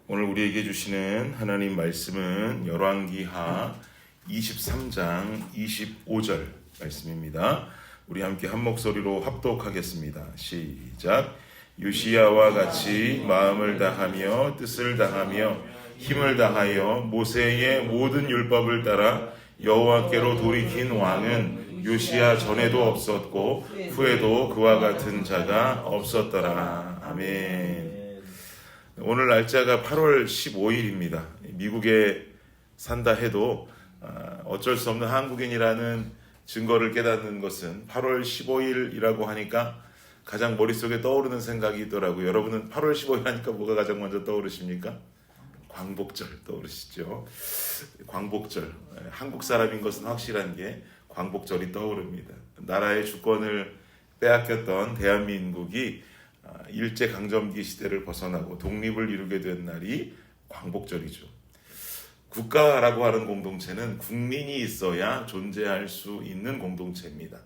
오늘 우리에게 주시는 하나님 말씀은 열왕기하 23장 25절 말씀입니다. 우리 함께 한 목소리로 합독하겠습니다. 시작. 요시야와 같이 마음을 다하며 뜻을 다하며 힘을 다하여 모세의 모든 율법을 따라 여호와께로 돌이킨 왕은 요시야 전에도 없었고 후에도 그와 같은 자가 없었더라. 아멘. 오늘 날짜가 8월 15일입니다. 미국에 산다 해도 어쩔 수 없는 한국인이라는 증거를 깨닫는 것은 8월 15일이라고 하니까 가장 머릿속에 떠오르는 생각이 있더라고요. 여러분은 8월 15일 하니까 뭐가 가장 먼저 떠오르십니까? 광복절 떠오르시죠? 광복절. 한국 사람인 것은 확실한 게 광복절이 떠오릅니다. 나라의 주권을 빼앗겼던 대한민국이 일제강점기 시대를 벗어나고 독립을 이루게 된 날이 광복절이죠. 국가라고 하는 공동체는 국민이 있어야 존재할 수 있는 공동체입니다.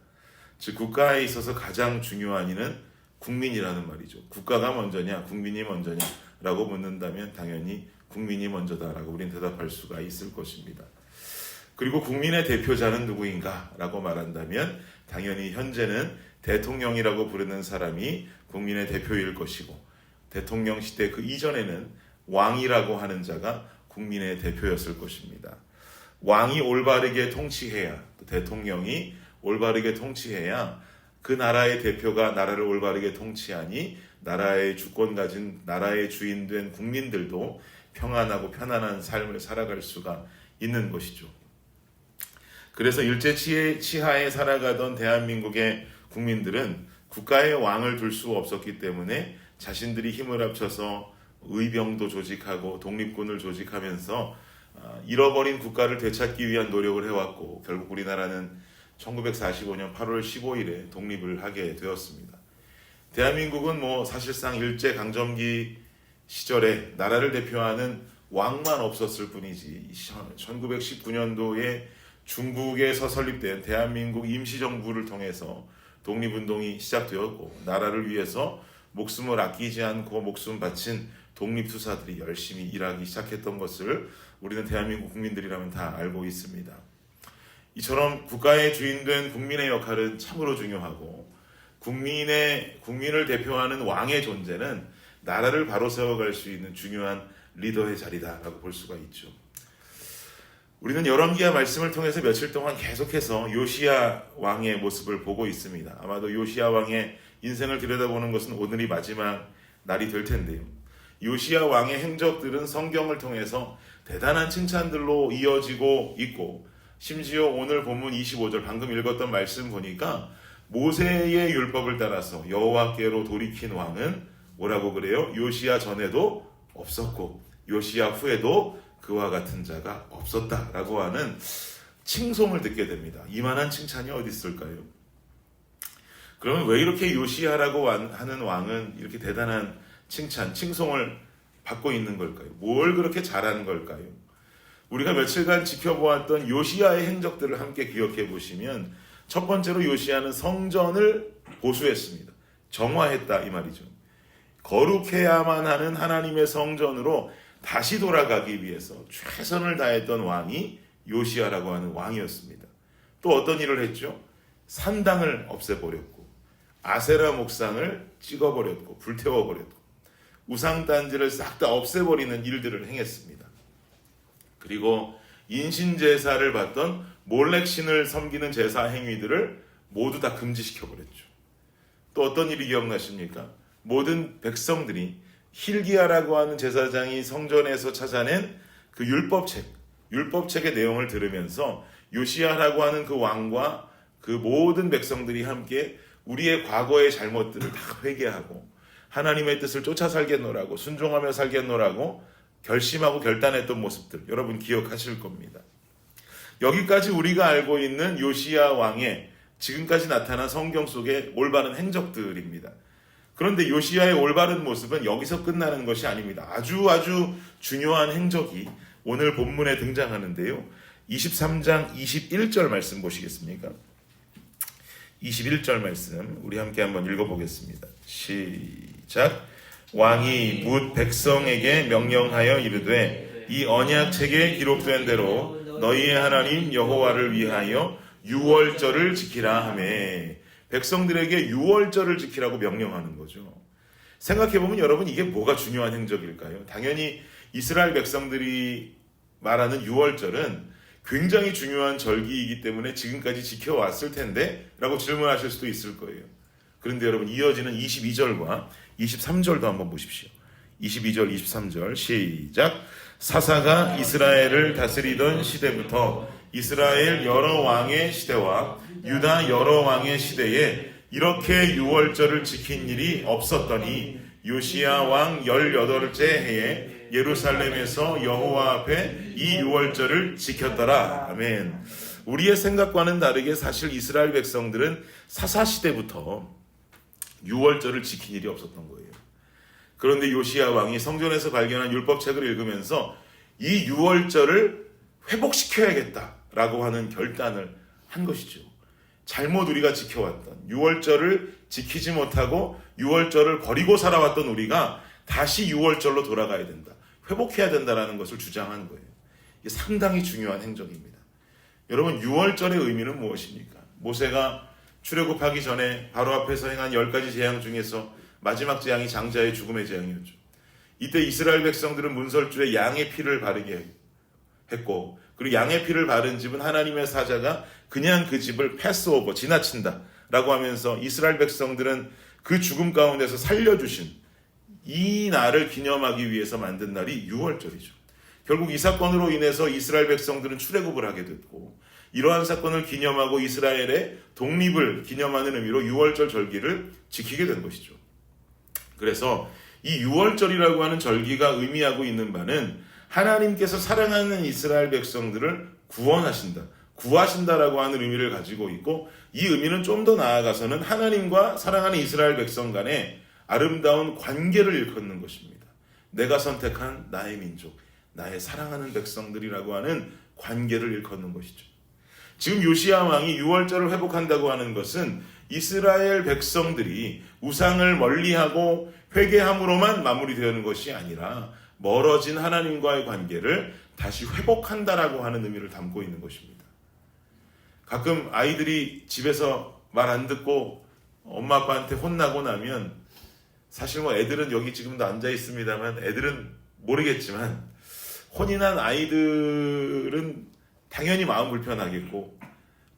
즉 국가에 있어서 가장 중요한 이는 국민이라는 말이죠. 국가가 먼저냐 국민이 먼저냐 라고 묻는다면 당연히 국민이 먼저다라고 우리는 대답할 수가 있을 것입니다. 그리고 국민의 대표자는 누구인가 라고 말한다면 당연히 현재는 대통령이라고 부르는 사람이 국민의 대표일 것이고, 대통령 시대 그 이전에는 왕이라고 하는 자가 국민의 대표였을 것입니다. 왕이 올바르게 통치해야, 대통령이 올바르게 통치해야 그 나라의 대표가 나라를 올바르게 통치하니 나라의 주권 가진 나라의 주인된 국민들도 평안하고 편안한 삶을 살아갈 수가 있는 것이죠. 그래서 일제 치하에 살아가던 대한민국의 국민들은 국가의 왕을 둘 수 없었기 때문에 자신들이 힘을 합쳐서 의병도 조직하고 독립군을 조직하면서 잃어버린 국가를 되찾기 위한 노력을 해왔고, 결국 우리나라는 1945년 8월 15일에 독립을 하게 되었습니다. 대한민국은 사실상 일제강점기 시절에 나라를 대표하는 왕만 없었을 뿐이지 1919년도에 중국에서 설립된 대한민국 임시정부를 통해서 독립운동이 시작되었고, 나라를 위해서 목숨을 아끼지 않고 목숨 바친 독립투사들이 열심히 일하기 시작했던 것을 우리는 대한민국 국민들이라면 다 알고 있습니다. 이처럼 국가의 주인된 국민의 역할은 참으로 중요하고, 국민을 대표하는 왕의 존재는 나라를 바로 세워갈 수 있는 중요한 리더의 자리다라고 볼 수가 있죠. 우리는 열왕기하 말씀을 통해서 며칠 동안 계속해서 요시야 왕의 모습을 보고 있습니다. 아마도 요시야 왕의 인생을 들여다보는 것은 오늘이 마지막 날이 될 텐데요. 요시야 왕의 행적들은 성경을 통해서 대단한 칭찬들로 이어지고 있고, 심지어 오늘 본문 25절 방금 읽었던 말씀 보니까 모세의 율법을 따라서 여호와께로 돌이킨 왕은 뭐라고 그래요? 요시야 전에도 없었고 요시야 후에도 그와 같은 자가 없었다라고 하는 칭송을 듣게 됩니다. 이만한 칭찬이 어디 있을까요? 그러면 왜 이렇게 요시야라고 하는 왕은 이렇게 대단한 칭송을 받고 있는 걸까요? 뭘 그렇게 잘한 걸까요? 우리가 며칠간 지켜보았던 요시야의 행적들을 함께 기억해 보시면, 첫 번째로 요시야는 성전을 보수했습니다. 정화했다 이 말이죠. 거룩해야만 하는 하나님의 성전으로 다시 돌아가기 위해서 최선을 다했던 왕이 요시야라고 하는 왕이었습니다. 또 어떤 일을 했죠? 산당을 없애버렸고, 아세라 목상을 찍어버렸고, 불태워버렸고, 우상단지를 싹 다 없애버리는 일들을 행했습니다. 그리고 인신제사를 받던 몰렉신을 섬기는 제사 행위들을 모두 다 금지시켜버렸죠. 또 어떤 일이 기억나십니까? 모든 백성들이 hil기야라고 하는 제사장이 성전에서 찾아낸 그 율법책의 내용을 들으면서 요시야라고 하는 그 왕과 그 모든 백성들이 함께 우리의 과거의 잘못들을 다 회개하고 하나님의 뜻을 쫓아 살겠노라고, 순종하며 살겠노라고 결심하고 결단했던 모습들, 여러분 기억하실 겁니다. 여기까지 우리가 알고 있는 요시야 왕의 지금까지 나타난 성경 속의 올바른 행적들입니다. 그런데 요시야의 올바른 모습은 여기서 끝나는 것이 아닙니다. 아주 중요한 행적이 오늘 본문에 등장하는데요. 23장 21절 말씀 보시겠습니까? 21절 말씀 우리 함께 한번 읽어보겠습니다. 시작. 왕이 뭇 백성에게 명령하여 이르되 이 언약책에 기록된 대로 너희의 하나님 여호와를 위하여 유월절을 지키라 하매 백성들에게 유월절을 지키라고 명령하는 거죠. 생각해보면 여러분 이게 뭐가 중요한 행적일까요? 당연히 이스라엘 백성들이 말하는 유월절은 굉장히 중요한 절기이기 때문에 지금까지 지켜왔을 텐데 라고 질문하실 수도 있을 거예요. 그런데 여러분 이어지는 22절과 23절도 한번 보십시오. 22절 23절 시작. 사사가 이스라엘을 다스리던 시대부터 이스라엘 여러 왕의 시대와 유다 여러 왕의 시대에 이렇게 유월절을 지킨 일이 없었더니 요시야 왕 18째 해에 예루살렘에서 여호와 앞에 이 유월절을 지켰더라. 아멘. 우리의 생각과는 다르게 사실 이스라엘 백성들은 사사시대부터 유월절을 지킨 일이 없었던 거예요. 그런데 요시야 왕이 성전에서 발견한 율법책을 읽으면서 이 유월절을 회복시켜야겠다라고 하는 결단을 한 것이죠. 잘못 우리가 지켜왔던 유월절을 지키지 못하고 유월절을 버리고 살아왔던 우리가 다시 유월절로 돌아가야 된다. 회복해야 된다라는 것을 주장한 거예요. 이게 상당히 중요한 행적입니다. 여러분 유월절의 의미는 무엇입니까? 모세가 출애굽하기 전에 바로 앞에서 행한 10가지 재앙 중에서 마지막 재앙이 장자의 죽음의 재앙이었죠. 이때 이스라엘 백성들은 문설주에 양의 피를 바르게 했고 그리고 양의 피를 바른 집은 하나님의 사자가 그냥 그 집을 패스오버 지나친다 라고 하면서 이스라엘 백성들은 그 죽음 가운데서 살려주신 이 날을 기념하기 위해서 만든 날이 유월절이죠. 결국 이 사건으로 인해서 이스라엘 백성들은 출애굽을 하게 됐고 이러한 사건을 기념하고 이스라엘의 독립을 기념하는 의미로 유월절 절기를 지키게 된 것이죠. 그래서 이 유월절이라고 하는 절기가 의미하고 있는 바는 하나님께서 사랑하는 이스라엘 백성들을 구하신다라고 하는 의미를 가지고 있고 이 의미는 좀 더 나아가서는 하나님과 사랑하는 이스라엘 백성 간의 아름다운 관계를 일컫는 것입니다. 내가 선택한 나의 민족, 나의 사랑하는 백성들이라고 하는 관계를 일컫는 것이죠. 지금 요시야 왕이 유월절을 회복한다고 하는 것은 이스라엘 백성들이 우상을 멀리하고 회개함으로만 마무리되는 것이 아니라 멀어진 하나님과의 관계를 다시 회복한다라고 하는 의미를 담고 있는 것입니다. 가끔 아이들이 집에서 말 안 듣고 엄마 아빠한테 혼나고 나면 사실 애들은 여기 지금도 앉아 있습니다만 애들은 모르겠지만 혼이 난 아이들은 당연히 마음 불편하겠고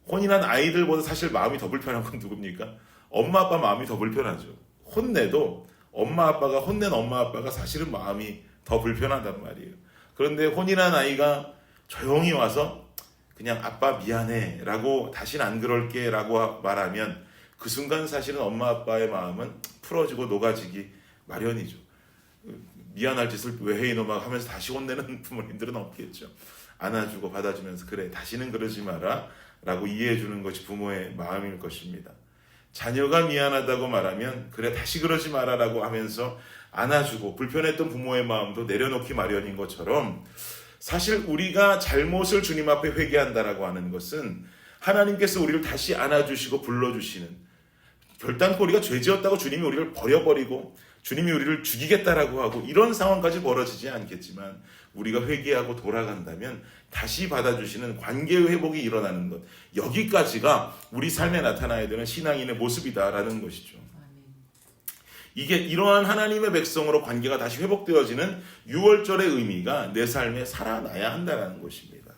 혼이 난 아이들보다 사실 마음이 더 불편한 건 누굽니까? 엄마 아빠 마음이 더 불편하죠. 혼내도 혼낸 엄마 아빠가 사실은 마음이 더 불편하단 말이에요. 그런데 혼이 난 아이가 조용히 와서 그냥 아빠 미안해 라고 다시는 안 그럴게 라고 말하면 그 순간 사실은 엄마 아빠의 마음은 풀어지고 녹아지기 마련이죠. 미안할 짓을 왜 해 이놈아 하면서 다시 혼내는 부모님들은 없겠죠. 안아주고 받아주면서 그래 다시는 그러지 마라 라고 이해해 주는 것이 부모의 마음일 것입니다. 자녀가 미안하다고 말하면 그래 다시 그러지 마라 라고 하면서 안아주고 불편했던 부모의 마음도 내려놓기 마련인 것처럼 사실 우리가 잘못을 주님 앞에 회개한다라고 하는 것은 하나님께서 우리를 다시 안아주시고 불러주시는 결단코 우리가 죄지었다고 주님이 우리를 버려버리고 주님이 우리를 죽이겠다라고 하고 이런 상황까지 벌어지지 않겠지만 우리가 회개하고 돌아간다면 다시 받아주시는 관계의 회복이 일어나는 것 여기까지가 우리 삶에 나타나야 되는 신앙인의 모습이다라는 것이죠. 이게 이러한 하나님의 백성으로 관계가 다시 회복되어지는 유월절의 의미가 내 삶에 살아나야 한다는 것입니다.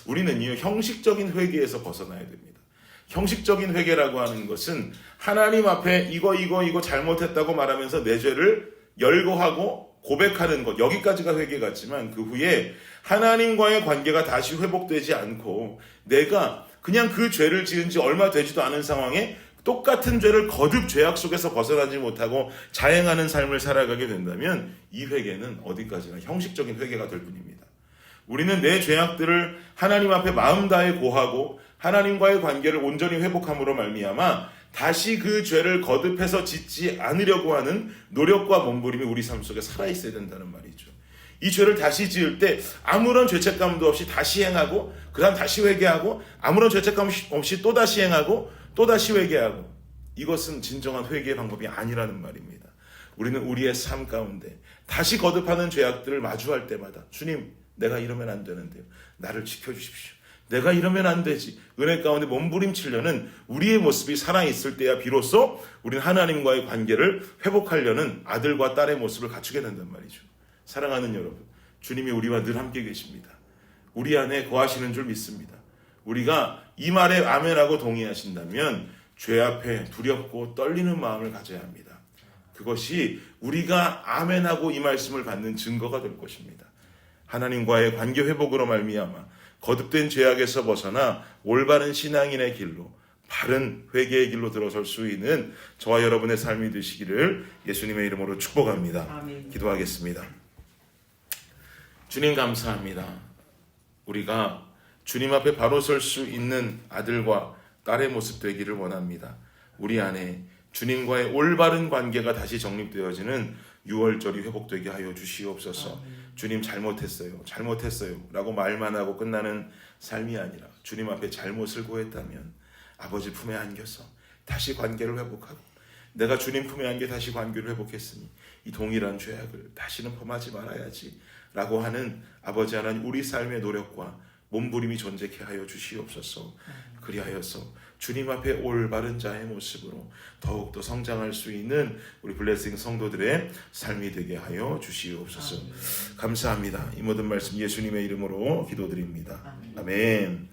우리는요 형식적인 회개에서 벗어나야 됩니다. 형식적인 회개라고 하는 것은 하나님 앞에 이거 잘못했다고 말하면서 내 죄를 열거하고 고백하는 것 여기까지가 회개 같지만 그 후에 하나님과의 관계가 다시 회복되지 않고 내가 그냥 그 죄를 지은 지 얼마 되지도 않은 상황에 똑같은 죄를 거듭 죄악 속에서 벗어나지 못하고 자행하는 삶을 살아가게 된다면 이 회개는 어디까지나 형식적인 회개가 될 뿐입니다. 우리는 내 죄악들을 하나님 앞에 마음 다해 고하고 하나님과의 관계를 온전히 회복함으로 말미암아 다시 그 죄를 거듭해서 짓지 않으려고 하는 노력과 몸부림이 우리 삶 속에 살아있어야 된다는 말이죠. 이 죄를 다시 지을 때 아무런 죄책감도 없이 다시 행하고 그 다음 다시 회개하고 아무런 죄책감 없이 또 다시 행하고 또 다시 회개하고 이것은 진정한 회개의 방법이 아니라는 말입니다. 우리는 우리의 삶 가운데 다시 거듭하는 죄악들을 마주할 때마다 주님, 내가 이러면 안 되는데요. 나를 지켜주십시오. 내가 이러면 안 되지. 은혜 가운데 몸부림치려는 우리의 모습이 살아있을 때야 비로소 우리는 하나님과의 관계를 회복하려는 아들과 딸의 모습을 갖추게 된단 말이죠. 사랑하는 여러분, 주님이 우리와 늘 함께 계십니다. 우리 안에 거하시는 줄 믿습니다. 우리가 이 말에 아멘하고 동의하신다면 죄 앞에 두렵고 떨리는 마음을 가져야 합니다. 그것이 우리가 아멘하고 이 말씀을 받는 증거가 될 것입니다. 하나님과의 관계 회복으로 말미암아 거듭된 죄악에서 벗어나 올바른 신앙인의 길로, 바른 회개의 길로 들어설 수 있는 저와 여러분의 삶이 되시기를 예수님의 이름으로 축복합니다. 아멘. 기도하겠습니다. 주님 감사합니다. 우리가 주님 앞에 바로 설 수 있는 아들과 딸의 모습 되기를 원합니다. 우리 안에 주님과의 올바른 관계가 다시 정립되어지는 6월절이 회복되게 하여 주시옵소서. 주님 잘못했어요 라고 말만 하고 끝나는 삶이 아니라 주님 앞에 잘못을 고했다면 아버지 품에 안겨서 다시 관계를 회복하고, 내가 주님 품에 안겨 다시 관계를 회복했으니 이 동일한 죄악을 다시는 범하지 말아야지 라고 하는 아버지 하나님, 우리 삶의 노력과 몸부림이 존재케 하여 주시옵소서. 그리하여서 주님 앞에 올바른 자의 모습으로 더욱더 성장할 수 있는 우리 블레싱 성도들의 삶이 되게 하여 주시옵소서. 감사합니다. 이 모든 말씀 예수님의 이름으로 기도드립니다. 아멘.